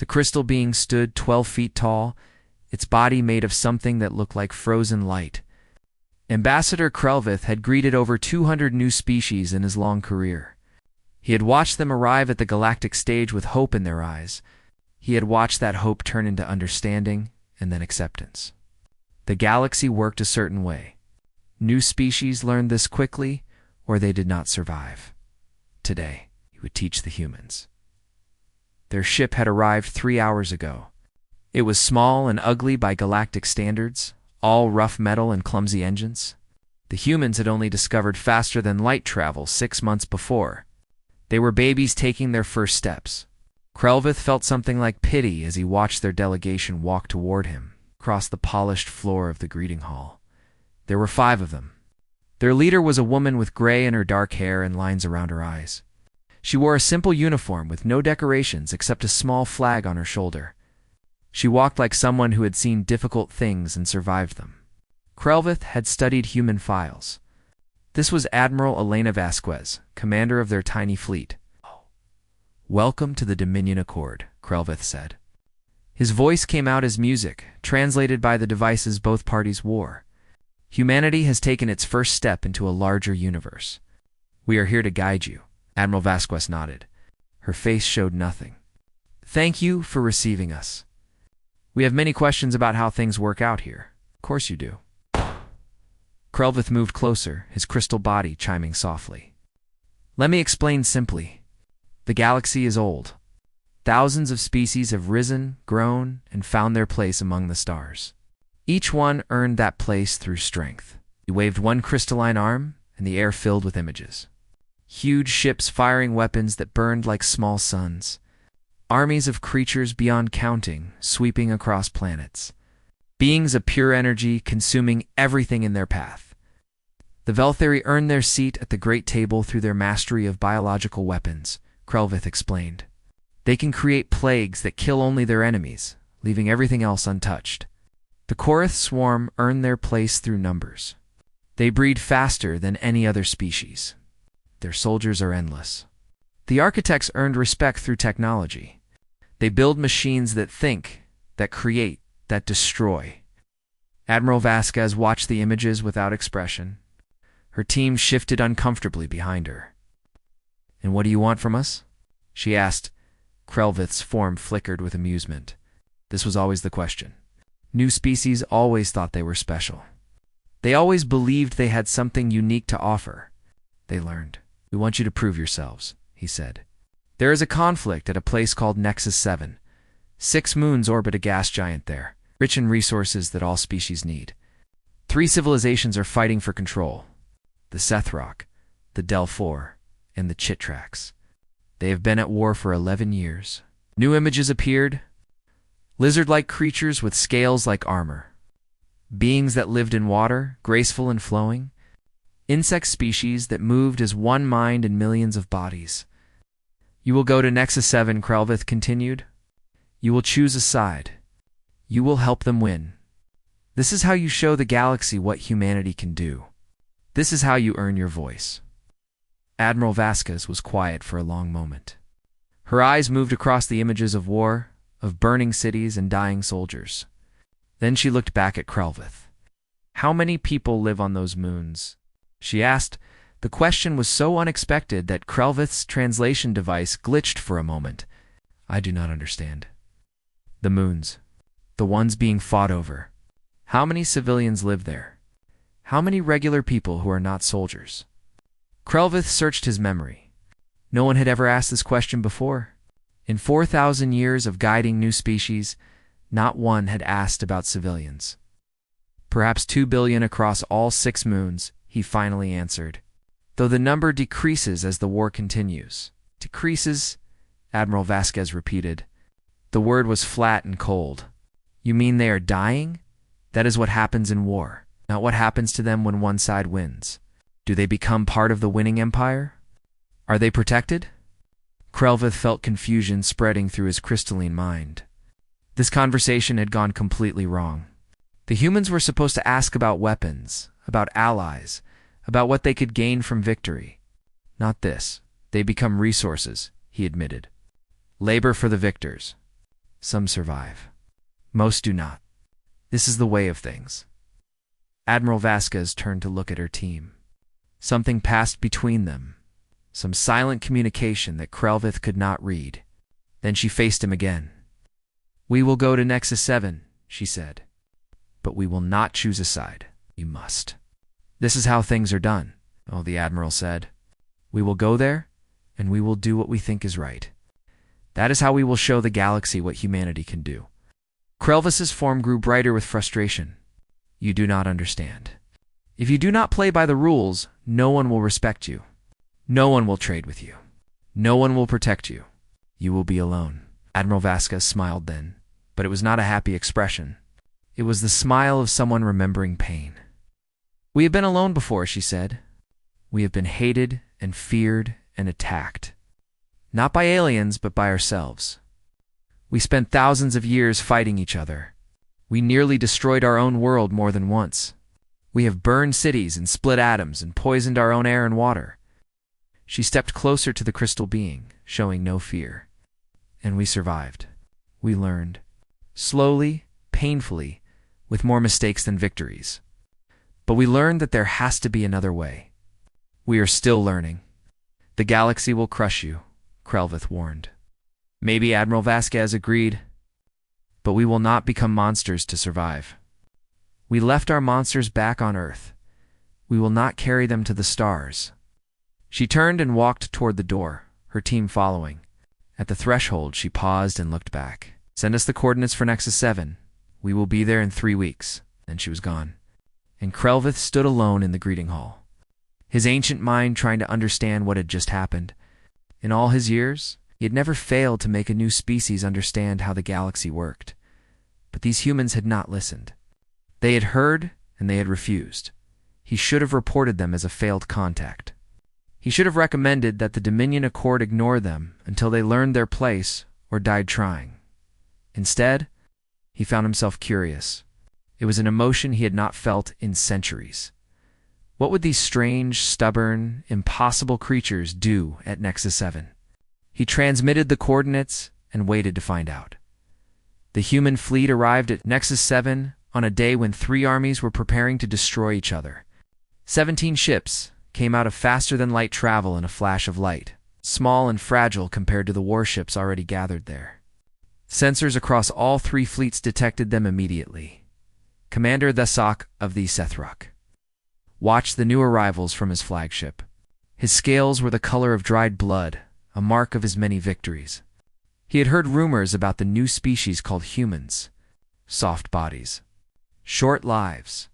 The crystal being stood 12 feet tall, its body made of something that looked like frozen light. Ambassador Krelvith had greeted over 200 new species in his long career. He had watched them arrive at the galactic stage with hope in their eyes. He had watched that hope turn into understanding and then acceptance. The galaxy worked a certain way. New species learned this quickly, or they did not survive. Today, he would teach the humans. Their ship had arrived 3 hours ago. It was small and ugly by galactic standards, all rough metal and clumsy engines. The humans had only discovered faster-than-light travel 6 months before. They were babies taking their first steps. Krelvith felt something like pity as he watched their delegation walk toward him, across the polished floor of the greeting hall. There were 5 of them. Their leader was a woman with gray in her dark hair and lines around her eyes. She wore a simple uniform with no decorations except a small flag on her shoulder. She walked like someone who had seen difficult things and survived them. Krelvith had studied human files. This was Admiral Elena Vasquez, commander of their tiny fleet. "Welcome to the Dominion Accord," Krelvith said. His voice came out as music, translated by the devices both parties wore. Humanity has taken its first step into a larger universe. "We are here to guide you," Admiral Vasquez nodded. Her face showed nothing. "Thank you for receiving us. We have many questions about how things work out here." "Of course you do." Krelvith moved closer, his crystal body chiming softly. "Let me explain simply. The galaxy is old. Thousands of species have risen, grown, and found their place among the stars. Each one earned that place through strength." He waved one crystalline arm, and the air filled with images. Huge ships firing weapons that burned like small suns. Armies of creatures beyond counting, sweeping across planets. Beings of pure energy consuming everything in their path. The Veltheri earned their seat at the great table through their mastery of biological weapons, Krelvith explained. They can create plagues that kill only their enemies, leaving everything else untouched. The Korath swarm earned their place through numbers. They breed faster than any other species. Their soldiers are endless. The architects earned respect through technology. They build machines that think, that create, that destroy. Admiral Vasquez watched the images without expression. Her team shifted uncomfortably behind her. "And what do you want from us?" she asked. Krelvith's form flickered with amusement. This was always the question. New species always thought they were special. They always believed they had something unique to offer. They learned. "We want you to prove yourselves," he said. "There is a conflict at a place called Nexus 7. 6 moons orbit a gas giant there, rich in resources that all species need. 3 civilizations are fighting for control. The Sethrok, the Delphor, and the Chitrax. They have been at war for 11 years. New images appeared. Lizard-like creatures with scales like armor. Beings that lived in water, graceful and flowing. Insect species that moved as one mind in millions of bodies. You will go to Nexus 7, Krelvith continued. You will choose a side. You will help them win. This is how you show the galaxy what humanity can do. This is how you earn your voice." Admiral Vasquez was quiet for a long moment. Her eyes moved across the images of war, of burning cities and dying soldiers. Then she looked back at Krelvith. "How many people live on those moons?" she asked. The question was so unexpected that Krelvith's translation device glitched for a moment. "I do not understand." "The moons. The ones being fought over. How many civilians live there? How many regular people who are not soldiers?" Krelvith searched his memory. No one had ever asked this question before. In 4,000 years of guiding new species, not one had asked about civilians. "Perhaps 2 billion across all 6 moons," he finally answered. "Though the number decreases as the war continues." "Decreases?" Admiral Vasquez repeated. The word was flat and cold. "You mean they are dying? That is what happens in war, not what happens to them when one side wins. Do they become part of the winning empire? Are they protected?" Krelvith felt confusion spreading through his crystalline mind. This conversation had gone completely wrong. The humans were supposed to ask about weapons, about allies, about what they could gain from victory. Not this. They become resources, he admitted. Labor for the victors. Some survive. Most do not. This is the way of things. Admiral Vasquez turned to look at her team. Something passed between them, some silent communication that Krelvith could not read. Then she faced him again. "We will go to Nexus 7, she said. "But we will not choose a side. You must." "This is how things are done," the Admiral said. "We will go there, and we will do what we think is right. That is how we will show the galaxy what humanity can do." Krelvis's form grew brighter with frustration. "You do not understand. If you do not play by the rules, no one will respect you. No one will trade with you. No one will protect you. You will be alone." Admiral Vasquez smiled then, but it was not a happy expression. It was the smile of someone remembering pain. "We have been alone before," she said. "We have been hated and feared and attacked. Not by aliens, but by ourselves. We spent thousands of years fighting each other. We nearly destroyed our own world more than once. We have burned cities and split atoms and poisoned our own air and water." She stepped closer to the crystal being, showing no fear. "And we survived. We learned. Slowly, painfully, with more mistakes than victories. But we learned that there has to be another way. We are still learning. The galaxy will crush you," Krelvith warned. Maybe Admiral Vasquez agreed. "But we will not become monsters to survive. We left our monsters back on Earth. We will not carry them to the stars." She turned and walked toward the door, her team following. At the threshold, she paused and looked back. "Send us the coordinates for Nexus 7. We will be there in 3 weeks." Then she was gone. And Krelvith stood alone in the greeting hall, his ancient mind trying to understand what had just happened. In all his years, he had never failed to make a new species understand how the galaxy worked. But these humans had not listened. They had heard, and they had refused. He should have reported them as a failed contact. He should have recommended that the Dominion Accord ignore them until they learned their place or died trying. Instead, he found himself curious. It was an emotion he had not felt in centuries. What would these strange, stubborn, impossible creatures do at Nexus 7? He transmitted the coordinates and waited to find out. The human fleet arrived at Nexus 7 on a day when 3 armies were preparing to destroy each other. 17 ships came out of faster-than-light travel in a flash of light, small and fragile compared to the warships already gathered there. Sensors across all 3 fleets detected them immediately. Commander Thesok of the Sethruk watched the new arrivals from his flagship. His scales were the color of dried blood, a mark of his many victories. He had heard rumors about the new species called humans. Soft bodies. Short lives.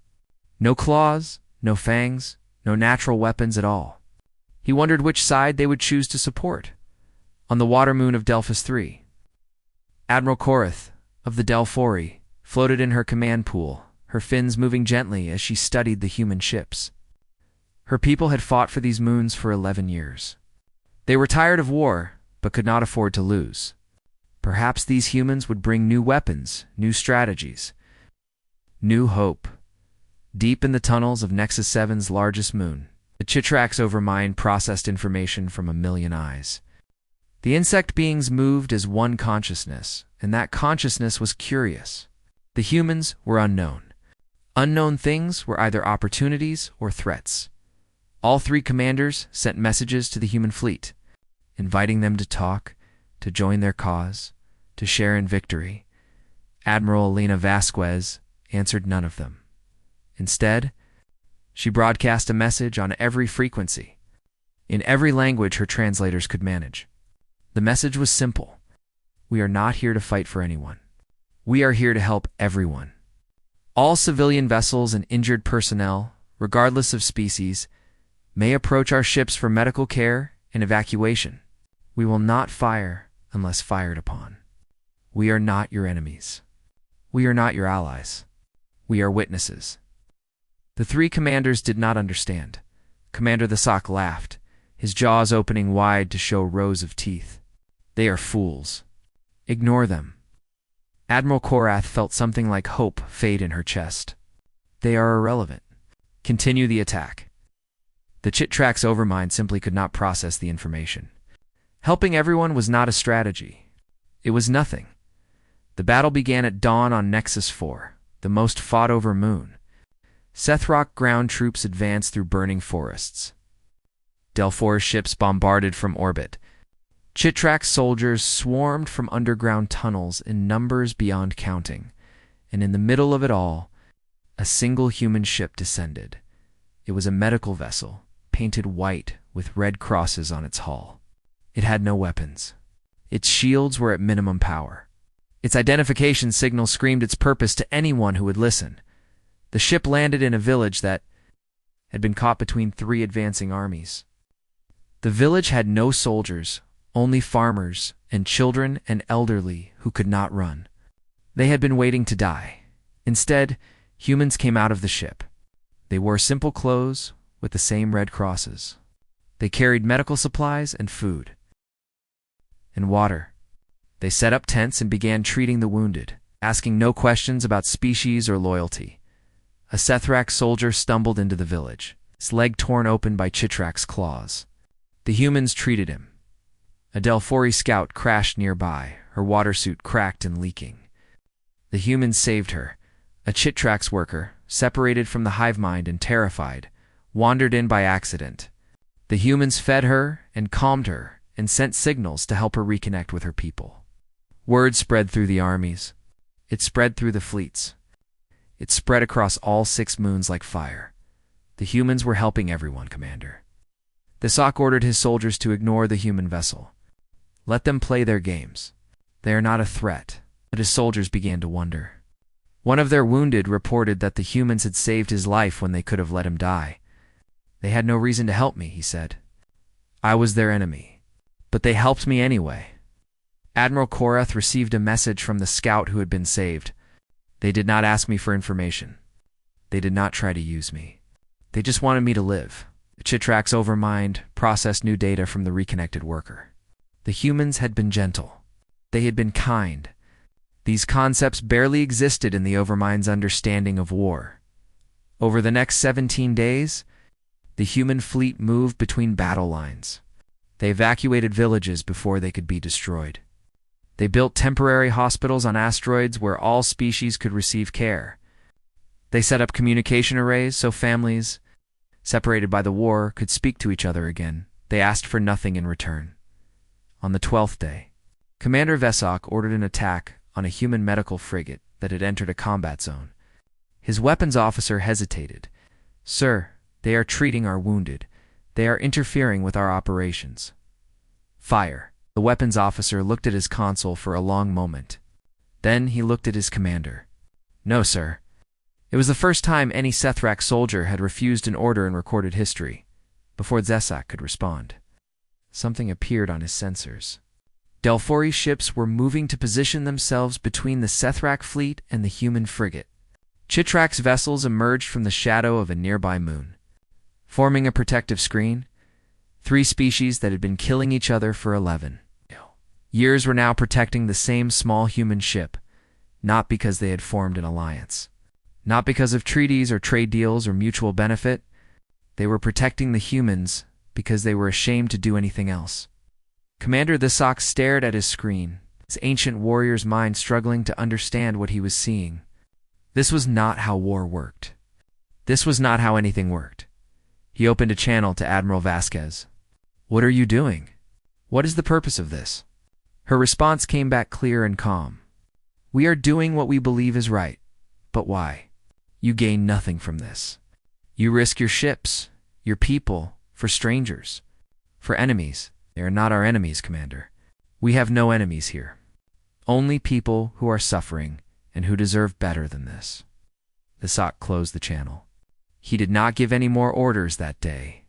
No claws, no fangs, no natural weapons at all. He wondered which side they would choose to support. On the water moon of Delphus III, Admiral Korath of the Delphori floated in her command pool, her fins moving gently as she studied the human ships. Her people had fought for these moons for 11 years. They were tired of war, but could not afford to lose. Perhaps these humans would bring new weapons, new strategies, new hope. Deep in the tunnels of Nexus 7's largest moon, the Chitrax overmind processed information from a million eyes. The insect beings moved as one consciousness, and that consciousness was curious. The humans were unknown. Unknown things were either opportunities or threats. All 3 commanders sent messages to the human fleet, inviting them to talk, to join their cause, to share in victory. Admiral Elena Vasquez answered none of them. Instead, she broadcast a message on every frequency, in every language her translators could manage. The message was simple. We are not here to fight for anyone. We are here to help everyone. All civilian vessels and injured personnel, regardless of species, may approach our ships for medical care and evacuation. We will not fire unless fired upon. We are not your enemies. We are not your allies. We are witnesses. The 3 commanders did not understand. Commander Thesok laughed, his jaws opening wide to show rows of teeth. They are fools. Ignore them. Admiral Korath felt something like hope fade in her chest. They are irrelevant. Continue the attack. The Chitrax overmind simply could not process the information. Helping everyone was not a strategy. It was nothing. The battle began at dawn on Nexus 4, the most fought-over moon. Sethrock ground troops advanced through burning forests. Delphor's ships bombarded from orbit. Chitrak's soldiers swarmed from underground tunnels in numbers beyond counting, and in the middle of it all, a single human ship descended. It was a medical vessel, painted white with red crosses on its hull. It had no weapons. Its shields were at minimum power. Its identification signal screamed its purpose to anyone who would listen. The ship landed in a village that had been caught between 3 advancing armies. The village had no soldiers, only farmers and children and elderly who could not run. They had been waiting to die. Instead, humans came out of the ship. They wore simple clothes with the same red crosses. They carried medical supplies and food and water. They set up tents and began treating the wounded, asking no questions about species or loyalty. A Sethrak soldier stumbled into the village, his leg torn open by Chitrak's claws. The humans treated him. A Delphori scout crashed nearby, her water suit cracked and leaking. The humans saved her. A Chitrak's worker, separated from the hive mind and terrified, wandered in by accident. The humans fed her and calmed her and sent signals to help her reconnect with her people. Word spread through the armies. It spread through the fleets. It spread across all 6 moons like fire. The humans were helping everyone, Commander. The Sock ordered his soldiers to ignore the human vessel. Let them play their games. They are not a threat. But his soldiers began to wonder. One of their wounded reported that the humans had saved his life when they could have let him die. They had no reason to help me, he said. I was their enemy. But they helped me anyway. Admiral Korath received a message from the scout who had been saved. They did not ask me for information. They did not try to use me. They just wanted me to live. Chitrak's overmind processed new data from the reconnected worker. The humans had been gentle. They had been kind. These concepts barely existed in the overmind's understanding of war. Over the next 17 days, the human fleet moved between battle lines. They evacuated villages before they could be destroyed. They built temporary hospitals on asteroids where all species could receive care. They set up communication arrays so families, separated by the war, could speak to each other again. They asked for nothing in return. On the 12th day, Commander Vesok ordered an attack on a human medical frigate that had entered a combat zone. His weapons officer hesitated. Sir, they are treating our wounded. They are interfering with our operations. Fire. The weapons officer looked at his console for a long moment. Then he looked at his commander. No, sir. It was the first time any Sethrak soldier had refused an order in recorded history. Before Zesak could respond, something appeared on his sensors. Delphori ships were moving to position themselves between the Sethrak fleet and the human frigate. Chitrak's vessels emerged from the shadow of a nearby moon. Forming a protective screen, 3 species that had been killing each other for 11 years were now protecting the same small human ship, not because they had formed an alliance. Not because of treaties or trade deals or mutual benefit. They were protecting the humans because they were ashamed to do anything else. Commander Thesok stared at his screen, his ancient warrior's mind struggling to understand what he was seeing. This was not how war worked. This was not how anything worked. He opened a channel to Admiral Vasquez. What are you doing? What is the purpose of this? Her response came back clear and calm. We are doing what we believe is right. But why? You gain nothing from this. You risk your ships, your people, for strangers, for enemies. They are not our enemies, Commander. We have no enemies here. Only people who are suffering and who deserve better than this. The Sok closed the channel. He did not give any more orders that day.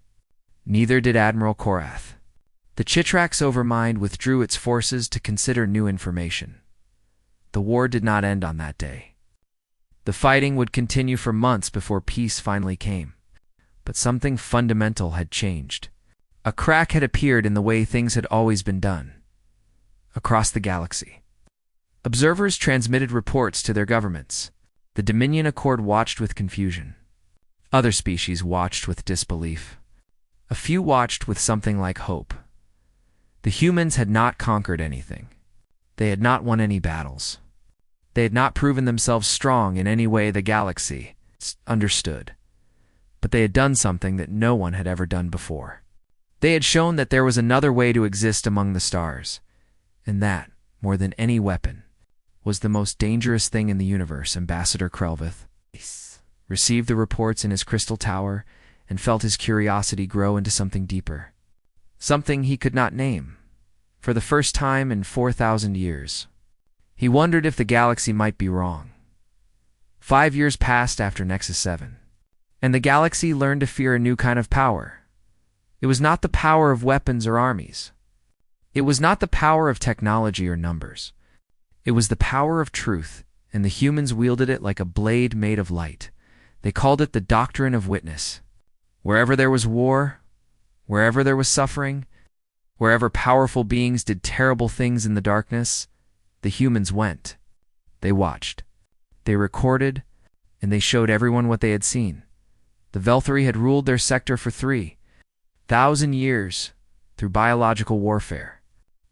Neither did Admiral Korath. The Chitrak's overmind withdrew its forces to consider new information. The war did not end on that day. The fighting would continue for months before peace finally came. But something fundamental had changed. A crack had appeared in the way things had always been done. Across the galaxy, observers transmitted reports to their governments. The Dominion Accord watched with confusion. Other species watched with disbelief. A few watched with something like hope. The humans had not conquered anything. They had not won any battles. They had not proven themselves strong in any way the galaxy understood, but they had done something that no one had ever done before. They had shown that there was another way to exist among the stars, and that, more than any weapon, was the most dangerous thing in the universe. Ambassador Krelvith received the reports in his crystal tower and felt his curiosity grow into something deeper, something he could not name. For the first time in 4,000 years, he wondered if the galaxy might be wrong. 5 years passed after Nexus 7, and the galaxy learned to fear a new kind of power. It was not the power of weapons or armies. It was not the power of technology or numbers. It was the power of truth, and the humans wielded it like a blade made of light. They called it the doctrine of witness. Wherever there was war, wherever there was suffering, wherever powerful beings did terrible things in the darkness, the humans went. They watched. They recorded, and they showed everyone what they had seen. The Velthari had ruled their sector for 3,000 years through biological warfare.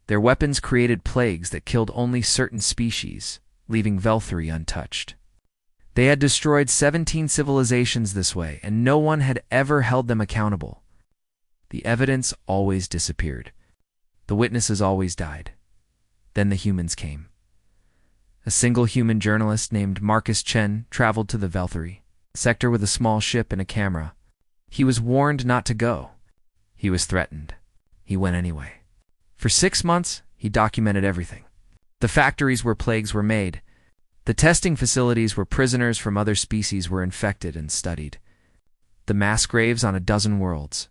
Their weapons created plagues that killed only certain species, leaving Velthari untouched. They had destroyed 17 civilizations this way, and no one had ever held them accountable. The evidence always disappeared. The witnesses always died. Then the humans came. A single human journalist named Marcus Chen traveled to the Velthari sector with a small ship and a camera. He was warned not to go. He was threatened. He went anyway. For 6 months, he documented everything. The factories where plagues were made, the testing facilities where prisoners from other species were infected and studied, the mass graves on a dozen worlds.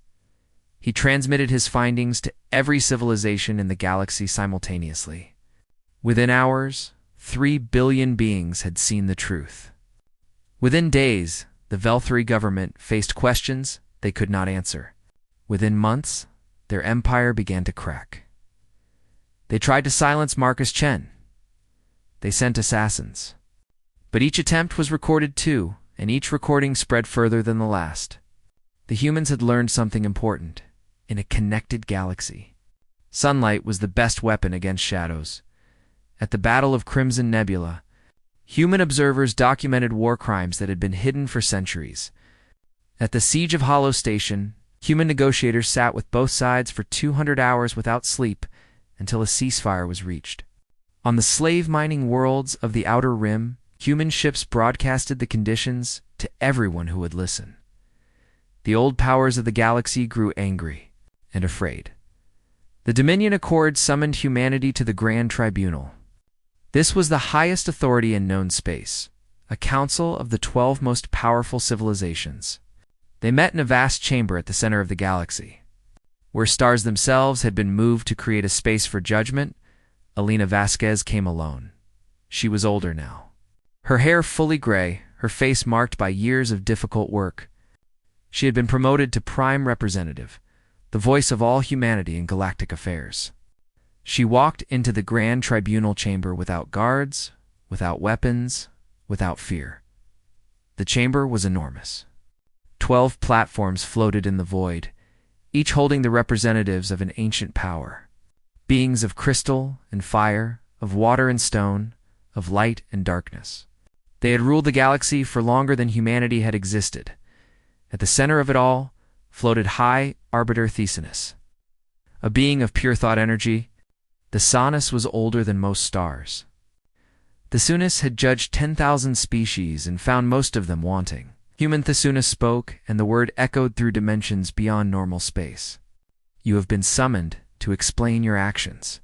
He transmitted his findings to every civilization in the galaxy simultaneously. Within hours, 3 billion beings had seen the truth. Within days, the Velthari government faced questions they could not answer. Within months, their empire began to crack. They tried to silence Marcus Chen. They sent assassins. But each attempt was recorded too, and each recording spread further than the last. The humans had learned something important. In a connected galaxy, sunlight was the best weapon against shadows. At the Battle of Crimson Nebula, human observers documented war crimes that had been hidden for centuries. At the Siege of Hollow Station, human negotiators sat with both sides for 200 hours without sleep until a ceasefire was reached. On the slave-mining worlds of the Outer Rim, human ships broadcasted the conditions to everyone who would listen. The old powers of the galaxy grew angry and afraid. The Dominion Accord summoned humanity to the Grand Tribunal. This was the highest authority in known space, a council of the 12 most powerful civilizations. They met in a vast chamber at the center of the galaxy. Where stars themselves had been moved to create a space for judgment, Alina Vasquez came alone. She was older now. Her hair fully gray, her face marked by years of difficult work. She had been promoted to Prime Representative, the voice of all humanity in galactic affairs. She walked into the Grand Tribunal chamber without guards, without weapons, without fear. The chamber was enormous. 12 platforms floated in the void, each holding the representatives of an ancient power. Beings of crystal and fire, of water and stone, of light and darkness. They had ruled the galaxy for longer than humanity had existed. At the center of it all floated High Arbiter Thesanus. A being of pure thought energy, the Sanus was older than most stars. Thesunus had judged 10,000 species and found most of them wanting. Human Thesunus spoke, and the word echoed through dimensions beyond normal space. You have been summoned to explain your actions.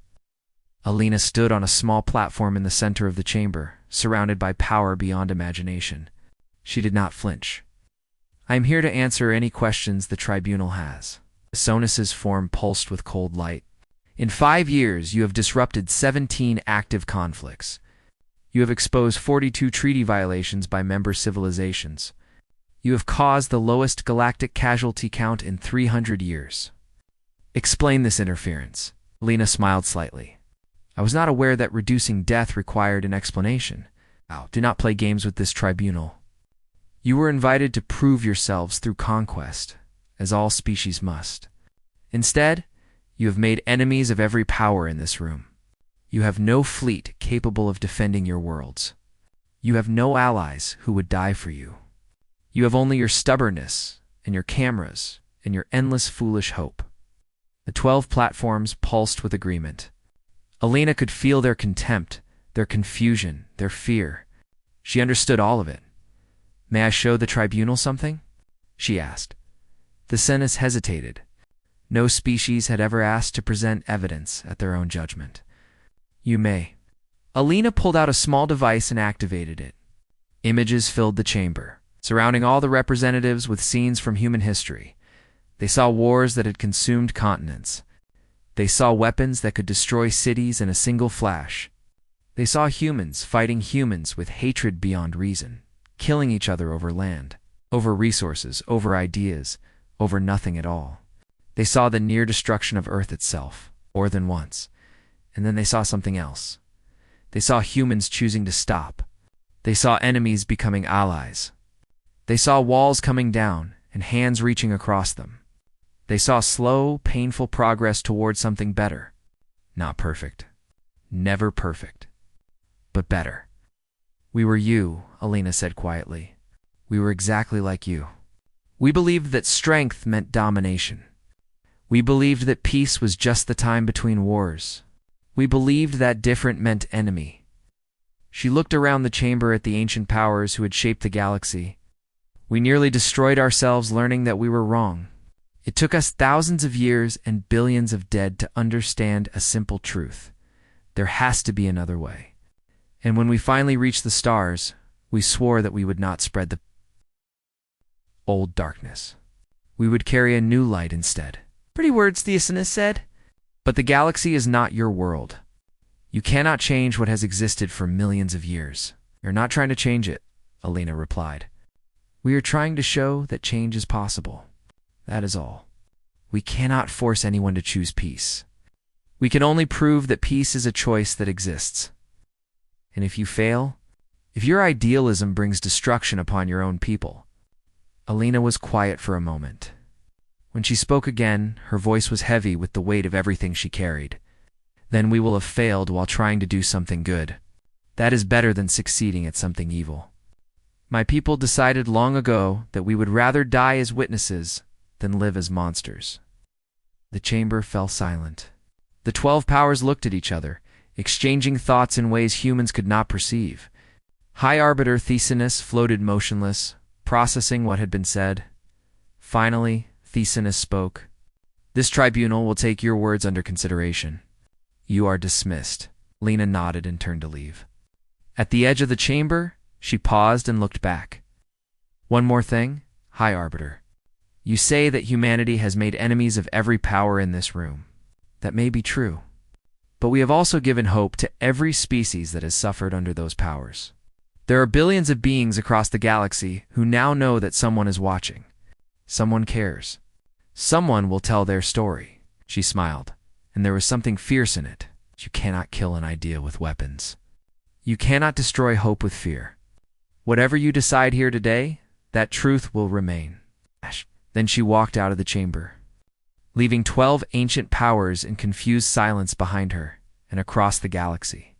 Alina stood on a small platform in the center of the chamber, surrounded by power beyond imagination. She did not flinch. I am here to answer any questions the tribunal has. Sonus's form pulsed with cold light. In 5 years, you have disrupted 17 active conflicts. You have exposed 42 treaty violations by member civilizations. You have caused the lowest galactic casualty count in 300 years. Explain this interference. Lena smiled slightly. I was not aware that reducing death required an explanation. Do not play games with this tribunal. You were invited to prove yourselves through conquest, as all species must. Instead, you have made enemies of every power in this room. You have no fleet capable of defending your worlds. You have no allies who would die for you. You have only your stubbornness and your cameras and your endless foolish hope. The 12 platforms pulsed with agreement. Alina could feel their contempt, their confusion, their fear. She understood all of it. "May I show the tribunal something?" she asked. The Senes hesitated. No species had ever asked to present evidence at their own judgment. "You may." Alina pulled out a small device and activated it. Images filled the chamber, surrounding all the representatives with scenes from human history. They saw wars that had consumed continents. They saw weapons that could destroy cities in a single flash. They saw humans fighting humans with hatred beyond reason, killing each other over land, over resources, over ideas, over nothing at all. They saw the near destruction of Earth itself, more than once. And then they saw something else. They saw humans choosing to stop. They saw enemies becoming allies. They saw walls coming down and hands reaching across them. They saw slow, painful progress toward something better. Not perfect. Never perfect. But better. "We were you," Alina said quietly. "We were exactly like you. We believed that strength meant domination. We believed that peace was just the time between wars. We believed that different meant enemy." She looked around the chamber at the ancient powers who had shaped the galaxy. "We nearly destroyed ourselves learning that we were wrong. It took us thousands of years and billions of dead to understand a simple truth. There has to be another way. And when we finally reached the stars, we swore that we would not spread the old darkness. We would carry a new light instead." "Pretty words," Theosinus said. "But the galaxy is not your world. You cannot change what has existed for millions of years." "You're not trying to change it," Alina replied. "We are trying to show that change is possible. That is all. We cannot force anyone to choose peace. We can only prove that peace is a choice that exists. And if you fail, if your idealism brings destruction upon your own people..." Alina was quiet for a moment. When she spoke again, her voice was heavy with the weight of everything she carried. "Then we will have failed while trying to do something good. That is better than succeeding at something evil. My people decided long ago that we would rather die as witnesses than live as monsters." The chamber fell silent. The 12 powers looked at each other, exchanging thoughts in ways humans could not perceive. High Arbiter Theosinus floated motionless, processing what had been said. Finally, Theosinus spoke. "This tribunal will take your words under consideration. You are dismissed." Lena nodded and turned to leave. At the edge of the chamber, she paused and looked back. "One more thing, High Arbiter. You say that humanity has made enemies of every power in this room. That may be true. But we have also given hope to every species that has suffered under those powers. There are billions of beings across the galaxy who now know that someone is watching. Someone cares. Someone will tell their story." She smiled, and there was something fierce in it. "You cannot kill an idea with weapons. You cannot destroy hope with fear. Whatever you decide here today, that truth will remain." Then she walked out of the chamber, leaving 12 ancient powers in confused silence behind her and across the galaxy.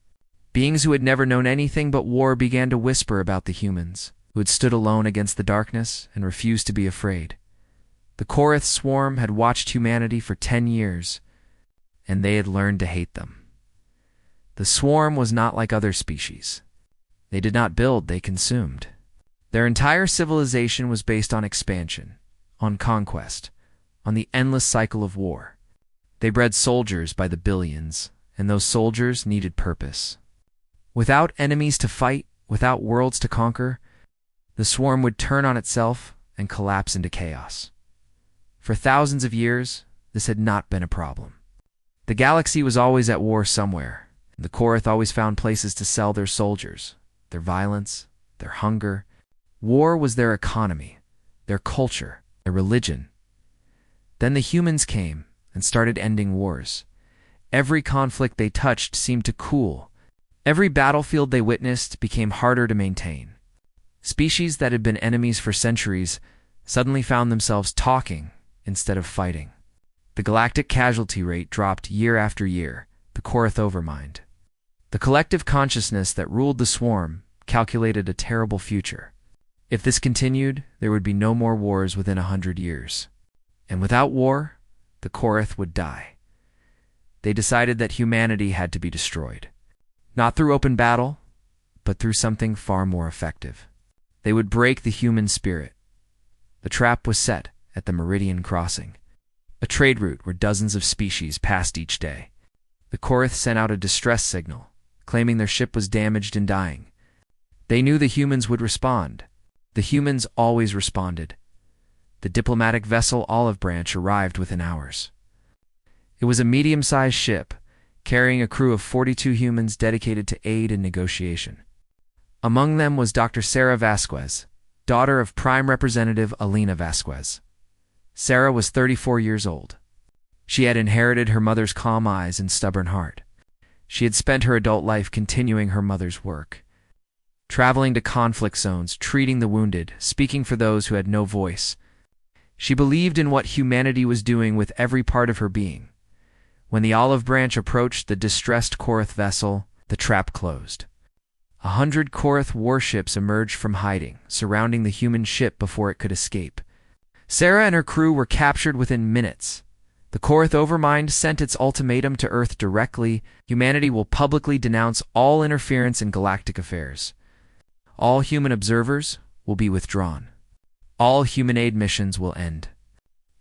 Beings who had never known anything but war began to whisper about the humans, who had stood alone against the darkness and refused to be afraid. The Korath swarm had watched humanity for 10 years, and they had learned to hate them. The swarm was not like other species. They did not build, they consumed. Their entire civilization was based on expansion, on conquest, on the endless cycle of war. They bred soldiers by the billions, and those soldiers needed purpose. Without enemies to fight, without worlds to conquer, the swarm would turn on itself and collapse into chaos. For thousands of years, this had not been a problem. The galaxy was always at war somewhere. The Korath always found places to sell their soldiers, their violence, their hunger. War was their economy, their culture, their religion. Then the humans came and started ending wars. Every conflict they touched seemed to cool. Every battlefield they witnessed became harder to maintain. Species that had been enemies for centuries suddenly found themselves talking instead of fighting. The galactic casualty rate dropped year after year, the Korath overmined. The collective consciousness that ruled the swarm calculated a terrible future. If this continued, there would be no more wars within 100 years. And without war, the Korath would die. They decided that humanity had to be destroyed. Not through open battle, but through something far more effective. They would break the human spirit. The trap was set at the Meridian Crossing, a trade route where dozens of species passed each day. The Korath sent out a distress signal, claiming their ship was damaged and dying. They knew the humans would respond. The humans always responded. The diplomatic vessel Olive Branch arrived within hours. It was a medium-sized ship, carrying a crew of 42 humans dedicated to aid and negotiation. Among them was Dr. Sarah Vasquez, daughter of Prime Representative Alina Vasquez. Sarah was 34 years old. She had inherited her mother's calm eyes and stubborn heart. She had spent her adult life continuing her mother's work, traveling to conflict zones, treating the wounded, speaking for those who had no voice. She believed in what humanity was doing with every part of her being. When the Olive Branch approached the distressed Korath vessel, the trap closed. 100 Korath warships emerged from hiding, surrounding the human ship before it could escape. Sarah and her crew were captured within minutes. The Korath Overmind sent its ultimatum to Earth directly: humanity will publicly denounce all interference in galactic affairs. All human observers will be withdrawn. All human aid missions will end.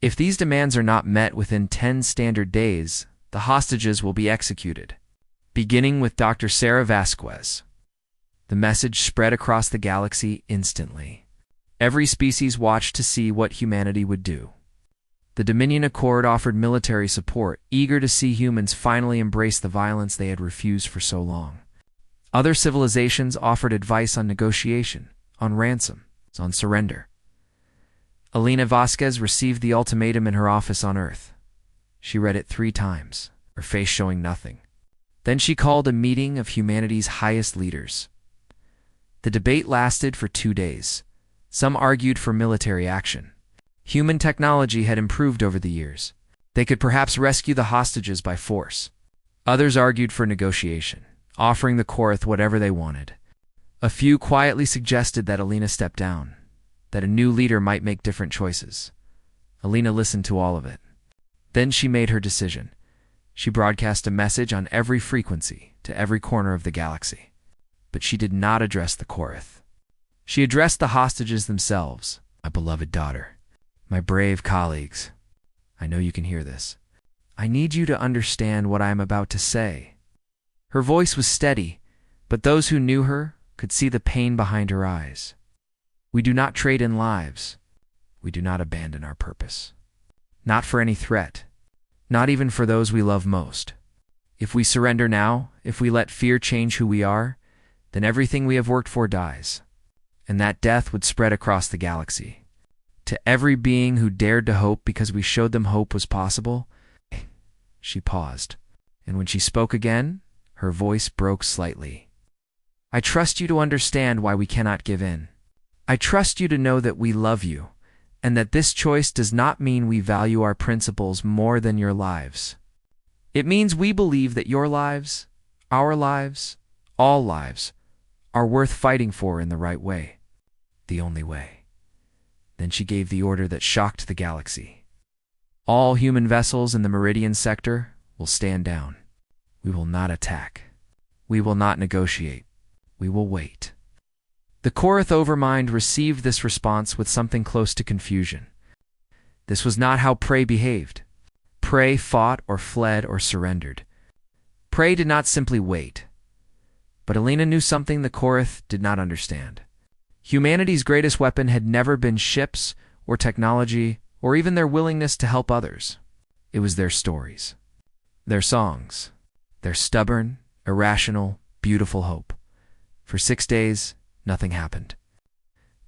If these demands are not met within 10 standard days, the hostages will be executed, beginning with Dr. Sarah Vasquez. The message spread across the galaxy instantly. Every species watched to see what humanity would do. The Dominion Accord offered military support, eager to see humans finally embrace the violence they had refused for so long. Other civilizations offered advice on negotiation, on ransom, on surrender. Alina Vasquez received the ultimatum in her office on Earth. She read it 3 times, her face showing nothing. Then she called a meeting of humanity's highest leaders. The debate lasted for 2 days. Some argued for military action. Human technology had improved over the years. They could perhaps rescue the hostages by force. Others argued for negotiation, offering the Korath whatever they wanted. A few quietly suggested that Alina step down, that a new leader might make different choices. Alina listened to all of it. Then she made her decision. She broadcast a message on every frequency to every corner of the galaxy. But she did not address the Korath. She addressed the hostages themselves. My beloved daughter, my brave colleagues, I know you can hear this. I need you to understand what I am about to say. Her voice was steady, but those who knew her could see the pain behind her eyes. We do not trade in lives. We do not abandon our purpose. Not for any threat. Not even for those we love most. If we surrender now, if we let fear change who we are, then everything we have worked for dies. And that death would spread across the galaxy. To every being who dared to hope because we showed them hope was possible. She paused, and when she spoke again, her voice broke slightly. I trust you to understand why we cannot give in. I trust you to know that we love you, and that this choice does not mean we value our principles more than your lives. It means we believe that your lives, our lives, all lives, are worth fighting for in the right way. The only way. Then she gave the order that shocked the galaxy. All human vessels in the Meridian sector will stand down. We will not attack. We will not negotiate. We will wait. The Korath Overmind received this response with something close to confusion. This was not how Prey behaved. Prey fought or fled or surrendered. Prey did not simply wait. But Alina knew something the Korath did not understand. Humanity's greatest weapon had never been ships or technology or even their willingness to help others. It was their stories, their songs, their stubborn, irrational, beautiful hope. For 6 days, nothing happened.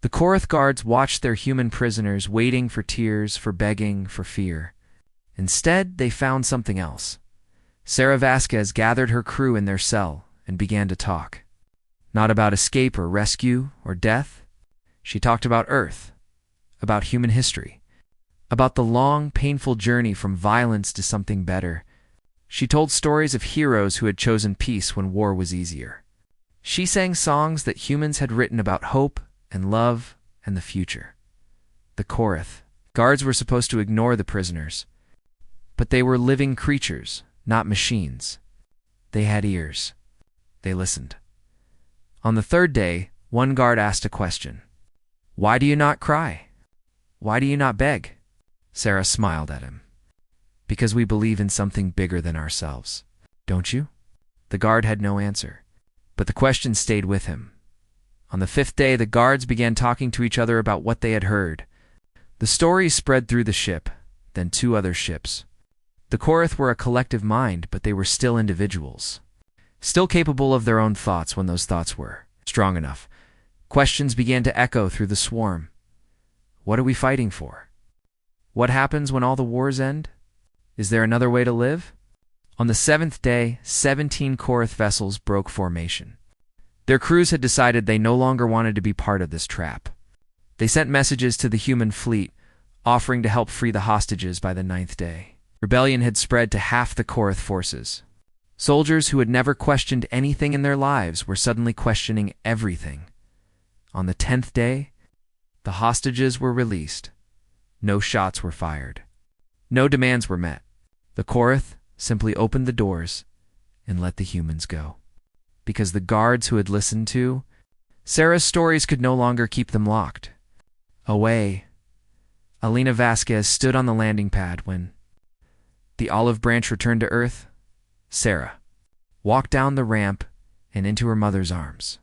The Korath guards watched their human prisoners, waiting for tears, for begging, for fear. Instead, they found something else. Sarah Vasquez gathered her crew in their cell and began to talk. Not about escape or rescue or death. She talked about Earth, about human history, about the long, painful journey from violence to something better. She told stories of heroes who had chosen peace when war was easier. She sang songs that humans had written about hope and love and the future. The Korath. Guards were supposed to ignore the prisoners, but they were living creatures, not machines. They had ears. They listened. On the third day, one guard asked a question. "Why do you not cry? Why do you not beg?" Sarah smiled at him. "Because we believe in something bigger than ourselves. Don't you?" The guard had no answer, but the question stayed with him. On the fifth day, the guards began talking to each other about what they had heard. The story spread through the ship, then 2 other ships. The Korath were a collective mind, but they were still individuals, still capable of their own thoughts when those thoughts were strong enough. Questions began to echo through the swarm. What are we fighting for? What happens when all the wars end? Is there another way to live? On the 7th day, 17 Korath vessels broke formation. Their crews had decided they no longer wanted to be part of this trap. They sent messages to the human fleet, offering to help free the hostages by the 9th day. Rebellion had spread to half the Korath forces. Soldiers who had never questioned anything in their lives were suddenly questioning everything. On the 10th day, the hostages were released. No shots were fired. No demands were met. The Korath simply opened the doors and let the humans go. Because the guards who had listened to Sarah's stories could no longer keep them locked. Away, Alina Vasquez stood on the landing pad when the olive branch returned to Earth. Sarah walked down the ramp and into her mother's arms.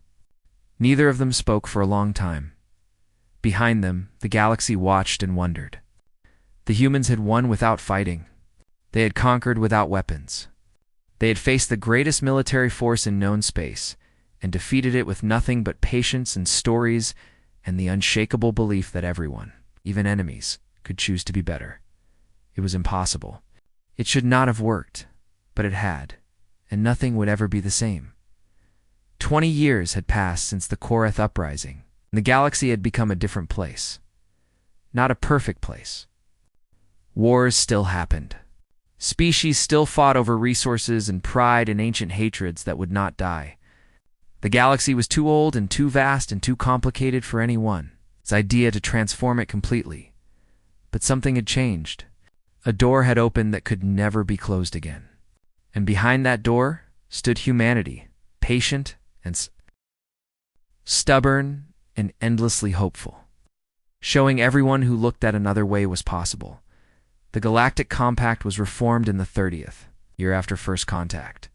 Neither of them spoke for a long time. Behind them, the galaxy watched and wondered. The humans had won without fighting. They had conquered without weapons. They had faced the greatest military force in known space and defeated it with nothing but patience and stories and the unshakable belief that everyone, even enemies, could choose to be better. It was impossible. It should not have worked, but it had, and nothing would ever be the same. 20 years had passed since the Korath uprising, and the galaxy had become a different place. Not a perfect place. Wars still happened. Species still fought over resources and pride and ancient hatreds that would not die. The galaxy was too old and too vast and too complicated for anyone's idea to transform it completely. But something had changed. A door had opened that could never be closed again. And behind that door stood humanity, patient and stubborn and endlessly hopeful, showing everyone who looked that another way was possible. The Galactic Compact was reformed in the 30th year after First Contact.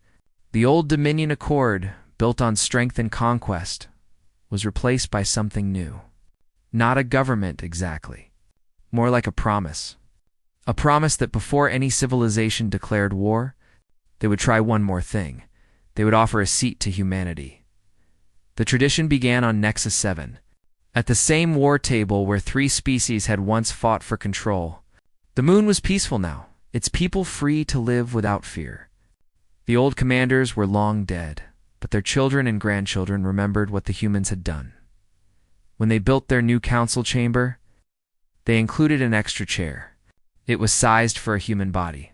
The old Dominion Accord, built on strength and conquest, was replaced by something new. Not a government exactly, more like a promise. A promise that before any civilization declared war, they would try one more thing. They would offer a seat to humanity. The tradition began on Nexus 7, at the same war table where 3 species had once fought for control. The moon was peaceful now, its people free to live without fear. The old commanders were long dead, but their children and grandchildren remembered what the humans had done. When they built their new council chamber, they included an extra chair. It was sized for a human body.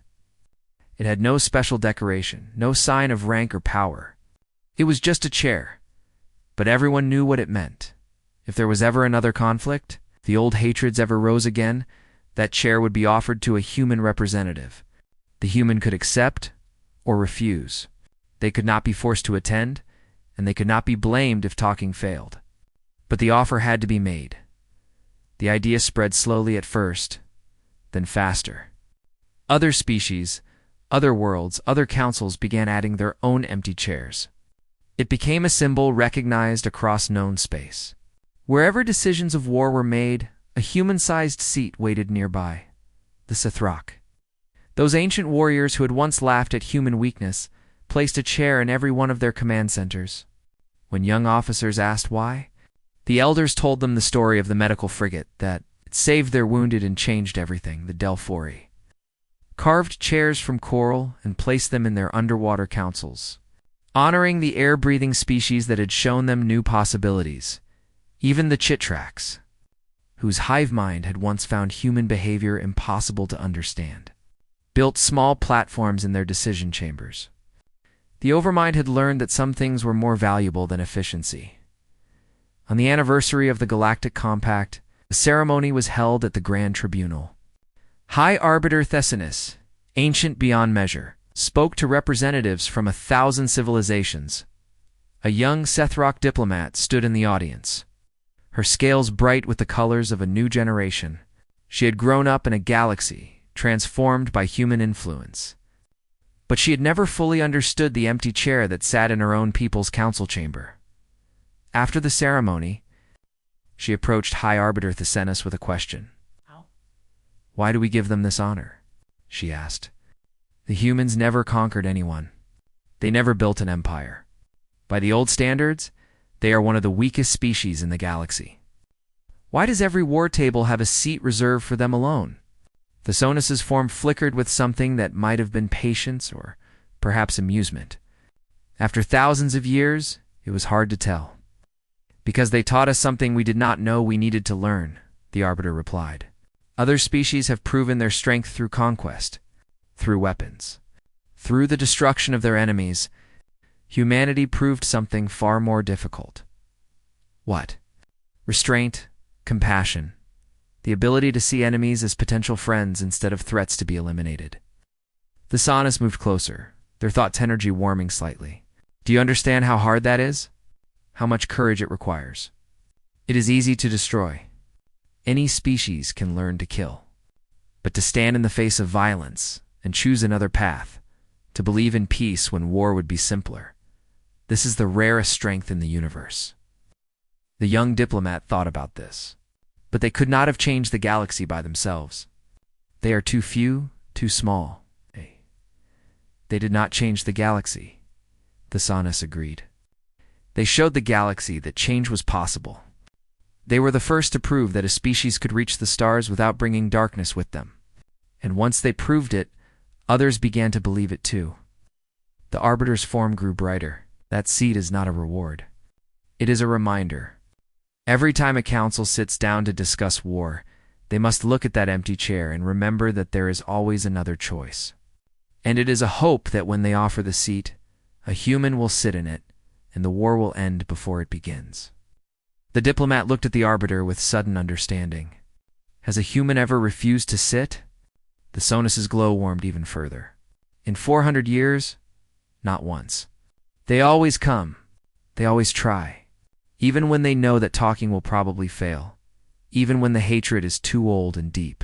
It had no special decoration, no sign of rank or power. It was just a chair, but everyone knew what it meant. If there was ever another conflict, the old hatreds ever rose again, that chair would be offered to a human representative. The human could accept or refuse. They could not be forced to attend, and they could not be blamed if talking failed. But the offer had to be made. The idea spread slowly at first, then faster. Other species, other worlds, other councils began adding their own empty chairs. It became a symbol recognized across known space. Wherever decisions of war were made, a human-sized seat waited nearby. The Sithrak. Those ancient warriors who had once laughed at human weakness placed a chair in every one of their command centers. When young officers asked why, the elders told them the story of the medical frigate that saved their wounded and changed everything, the Delphori. Carved chairs from coral and placed them in their underwater councils, honoring the air-breathing species that had shown them new possibilities, even the Chitrax, whose hive mind had once found human behavior impossible to understand. built small platforms in their decision chambers. The Overmind had learned that some things were more valuable than efficiency. On the anniversary of the Galactic Compact, a ceremony was held at the Grand Tribunal. High Arbiter Thessinus, ancient beyond measure, spoke to representatives from 1,000 civilizations. A young Sethrock diplomat stood in the audience, her scales bright with the colors of a new generation. She had grown up in a galaxy transformed by human influence. But she had never fully understood the empty chair that sat in her own people's council chamber. After the ceremony, she approached High Arbiter Thessinus with a question. "Why do we give them this honor?" she asked. "The humans never conquered anyone. They never built an empire. By the old standards, they are one of the weakest species in the galaxy. Why does every war table have a seat reserved for them alone?" Thessinus's form flickered with something that might have been patience or perhaps amusement. After thousands of years, it was hard to tell. "Because they taught us something we did not know we needed to learn," the Arbiter replied. "Other species have proven their strength through conquest, through weapons, through the destruction of their enemies. Humanity proved something far more difficult." "What?" "Restraint, compassion, the ability to see enemies as potential friends instead of threats to be eliminated." Thessinus moved closer, their thoughts' energy warming slightly. "Do you understand how hard that is? How much courage it requires? It is easy to destroy. Any species can learn to kill. But to stand in the face of violence and choose another path, to believe in peace when war would be simpler, this is the rarest strength in the universe." The young diplomat thought about this. But they could not have changed the galaxy by themselves. They are too few, too small. They did not change the galaxy, Thessinus agreed. They showed the galaxy that change was possible. They were the first to prove that a species could reach the stars without bringing darkness with them. And once they proved it, others began to believe it too. The Arbiter's form grew brighter. That seed is not a reward. It is a reminder. Every time a council sits down to discuss war, they must look at that empty chair and remember that there is always another choice. And it is a hope that when they offer the seat, a human will sit in it, and the war will end before it begins. The diplomat looked at the Arbiter with sudden understanding. Has a human ever refused to sit? Thessinus's glow warmed even further. In 400 years? Not once. They always come. They always try. Even when they know that talking will probably fail. Even when the hatred is too old and deep.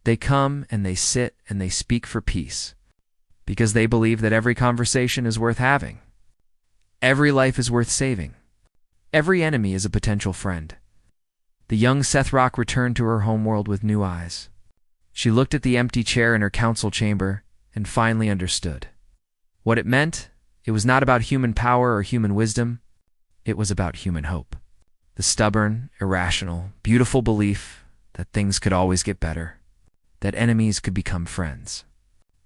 They come and they sit and they speak for peace. Because they believe that every conversation is worth having. Every life is worth saving. Every enemy is a potential friend. The young Sethrock returned to her homeworld with new eyes. She looked at the empty chair in her council chamber and finally understood. What it meant, it was not about human power or human wisdom. It was about human hope. The stubborn, irrational, beautiful belief that things could always get better, that enemies could become friends,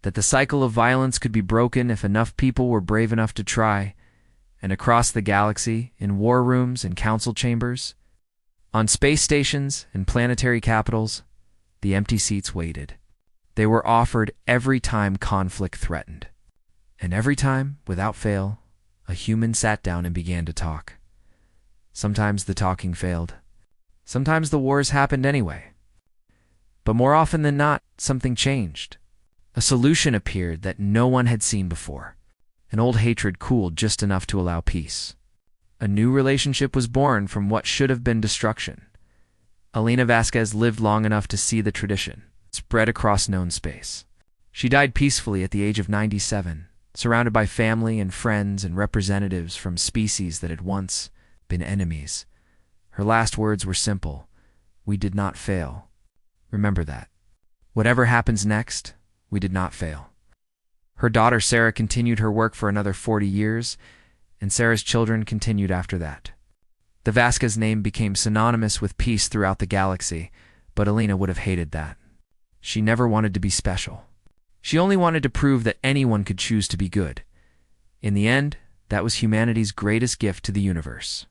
that the cycle of violence could be broken if enough people were brave enough to try, and across the galaxy, in war rooms and council chambers, on space stations and planetary capitals, the empty seats waited. They were offered every time conflict threatened. And every time, without fail, a human sat down and began to talk. Sometimes the talking failed. Sometimes the wars happened anyway. But more often than not, something changed. A solution appeared that no one had seen before. An old hatred cooled just enough to allow peace. A new relationship was born from what should have been destruction. Elena Vasquez lived long enough to see the tradition spread across known space. She died peacefully at the age of 97, surrounded by family and friends and representatives from species that had once been enemies. Her last words were simple. We did not fail. Remember that. Whatever happens next, we did not fail. Her daughter Sarah continued her work for another 40 years, and Sarah's children continued after that. The Vasquez name became synonymous with peace throughout the galaxy, but Elena would have hated that. She never wanted to be special. She only wanted to prove that anyone could choose to be good. In the end, that was humanity's greatest gift to the universe.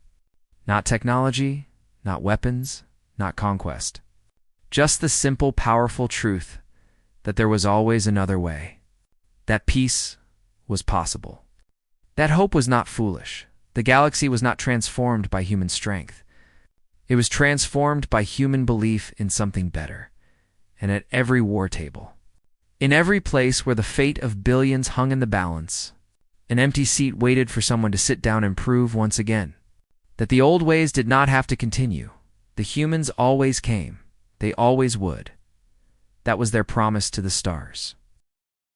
Not technology, not weapons, not conquest. Just the simple, powerful truth that there was always another way, that peace was possible. That hope was not foolish. The galaxy was not transformed by human strength. It was transformed by human belief in something better. And at every war table, in every place where the fate of billions hung in the balance, an empty seat waited for someone to sit down and prove once again that the old ways did not have to continue. The humans always came. They always would. That was their promise to the stars.